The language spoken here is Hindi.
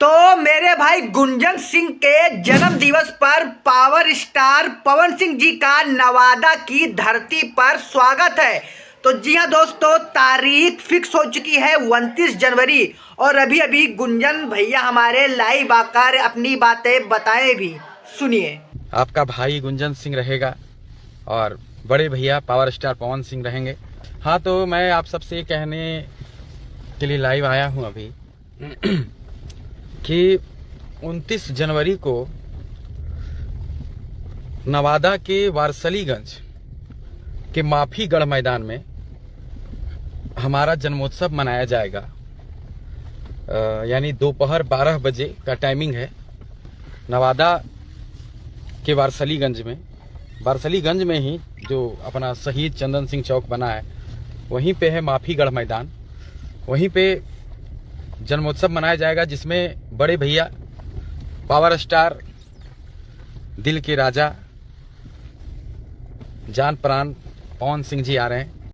तो मेरे भाई गुंजन सिंह के जन्म दिवस पर पावर स्टार पवन सिंह जी का नवादा की धरती पर स्वागत है। तो जी हाँ दोस्तों, तारीख फिक्स हो चुकी है 29 जनवरी और अभी अभी गुंजन भैया हमारे लाइव आकर अपनी बातें बताए भी। सुनिए। आपका भाई गुंजन सिंह रहेगा और बड़े भैया पावर स्टार पवन सिंह रहेंगे। हाँ, तो मैं आप सबसे कहने के लिए लाइव आया हूँ अभी कि 29 जनवरी को नवादा के वारसलीगंज के माफीगढ़ मैदान में हमारा जन्मोत्सव मनाया जाएगा। यानी दोपहर 12 बजे का टाइमिंग है। नवादा के वारसलीगंज में ही जो अपना शहीद चंदन सिंह चौक बना है, वहीं पे है माफीगढ़ मैदान। वहीं पे जन्मोत्सव मनाया जाएगा, जिसमें बड़े भैया पावर स्टार, दिल के राजा, जान प्राण पवन सिंह जी आ रहे हैं।